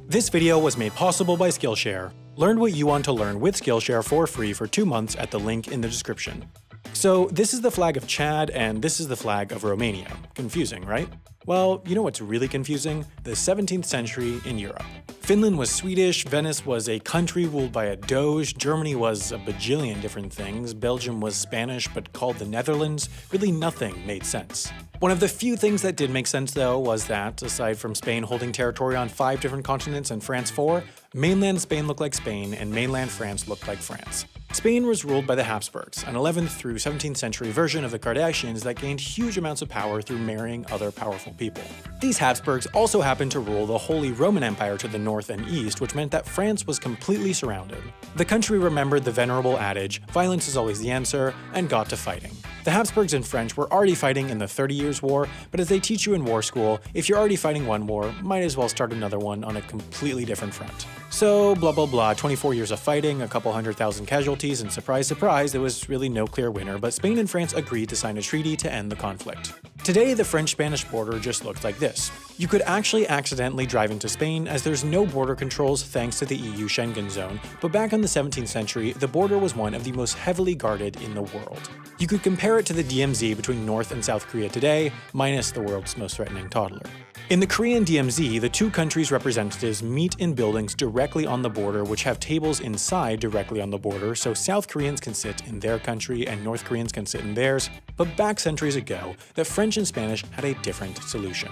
This video was made possible by Skillshare. Learn what you want to learn with Skillshare for free for 2 months at the link in the description. So this is the flag of Chad and this is the flag of Romania. Confusing, right? Well, you know what's really confusing? The 17th century in Europe. Finland was Swedish, Venice was a country ruled by a doge, Germany was a bajillion different things, Belgium was Spanish but called the Netherlands. Really nothing made sense. One of the few things that did make sense though was that, aside from Spain holding territory on 5 different continents and France 4, mainland Spain looked like Spain and mainland France looked like France. Spain was ruled by the Habsburgs, an 11th through 17th century version of the Kardashians that gained huge amounts of power through marrying other powerful people. These Habsburgs also happened to rule the Holy Roman Empire to the north and east, which meant that France was completely surrounded. The country remembered the venerable adage, violence is always the answer, and got to fighting. The Habsburgs and French were already fighting in the 30 Years' War, but as they teach you in war school, if you're already fighting one war, might as well start another one on a completely different front. So blah blah blah, 24 years of fighting, a couple 100,000 casualties, and surprise surprise, there was really no clear winner, but Spain and France agreed to sign a treaty to end the conflict. Today, the French-Spanish border just looks like this. You could actually accidentally drive into Spain as there's no border controls thanks to the EU Schengen zone, but back in the 17th century, the border was one of the most heavily guarded in the world. You could compare it to the DMZ between North and South Korea today, minus the world's most threatening toddler. In the Korean DMZ, the two countries' representatives meet in buildings directly on the border which have tables inside directly on the border, so South Koreans can sit in their country and North Koreans can sit in theirs, but back centuries ago, the French and Spanish had a different solution.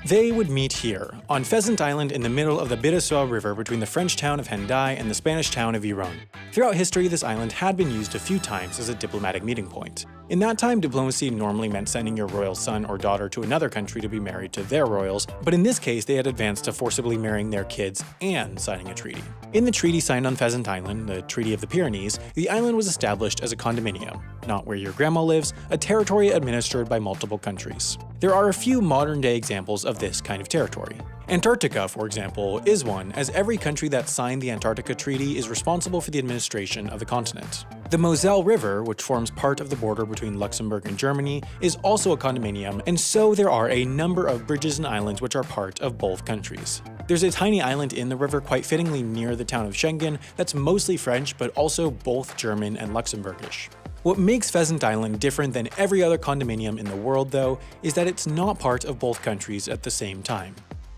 They would meet here, on Pheasant Island in the middle of the Bidassoa River between the French town of Hendaye and the Spanish town of Iron. Throughout history, this island had been used a few times as a diplomatic meeting point. In that time, diplomacy normally meant sending your royal son or daughter to another country to be married to their royals, but in this case they had advanced to forcibly marrying their kids and signing a treaty. In the treaty signed on Pheasant Island, the Treaty of the Pyrenees, the island was established as a condominium, not where your grandma lives, a territory administered by multiple countries. There are a few modern-day examples of this kind of territory. Antarctica, for example, is one, as every country that signed the Antarctica Treaty is responsible for the administration of the continent. The Moselle River, which forms part of the border between Luxembourg and Germany, is also a condominium, and so there are a number of bridges and islands which are part of both countries. There's a tiny island in the river quite fittingly near the town of Schengen that's mostly French but also both German and Luxembourgish. What makes Pheasant Island different than every other condominium in the world, though, is that it's not part of both countries at the same time.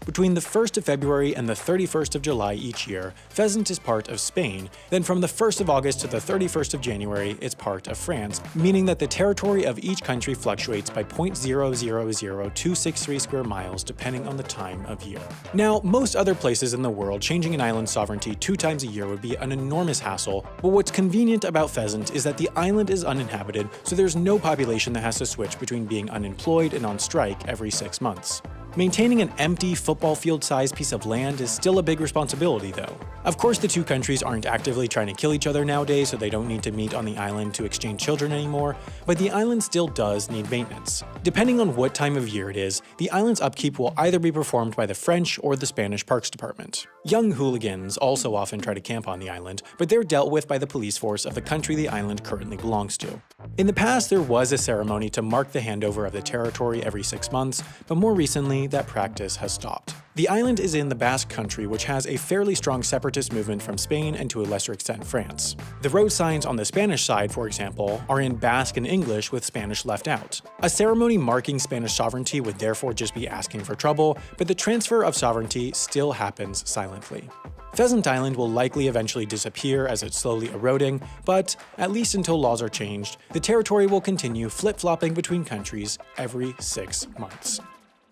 Between the 1st of February and the 31st of July each year, Pheasant is part of Spain, then from the 1st of August to the 31st of January, it's part of France, meaning that the territory of each country fluctuates by 0.000263 square miles depending on the time of year. Now, most other places in the world, changing an island's sovereignty 2 times a year would be an enormous hassle, but what's convenient about Pheasant is that the island is uninhabited, so there's no population that has to switch between being unemployed and on strike every 6 months. Maintaining an empty, football field-sized piece of land is still a big responsibility, though. Of course, the two countries aren't actively trying to kill each other nowadays, so they don't need to meet on the island to exchange children anymore, but the island still does need maintenance. Depending on what time of year it is, the island's upkeep will either be performed by the French or the Spanish Parks Department. Young hooligans also often try to camp on the island, but they're dealt with by the police force of the country the island currently belongs to. In the past, there was a ceremony to mark the handover of the territory every 6 months, but more recently, that practice has stopped. The island is in the Basque Country, which has a fairly strong separatist movement from Spain and to a lesser extent France. The road signs on the Spanish side, for example, are in Basque and English with Spanish left out. A ceremony marking Spanish sovereignty would therefore just be asking for trouble, but the transfer of sovereignty still happens silently. Pheasant Island will likely eventually disappear as it's slowly eroding, but at least until laws are changed, the territory will continue flip-flopping between countries every 6 months.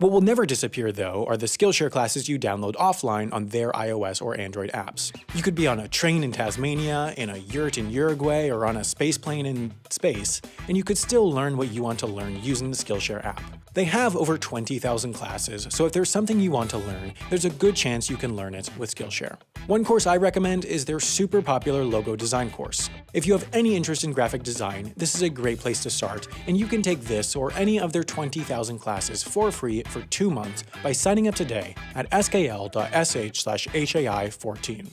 What will never disappear, though, are the Skillshare classes you download offline on their iOS or Android apps. You could be on a train in Tasmania, in a yurt in Uruguay, or on a spaceplane in space, and you could still learn what you want to learn using the Skillshare app. They have over 20,000 classes, so if there's something you want to learn, there's a good chance you can learn it with Skillshare. One course I recommend is their super popular logo design course. If you have any interest in graphic design, this is a great place to start, and you can take this or any of their 20,000 classes for free for 2 months by signing up today at skl.sh/HAI14.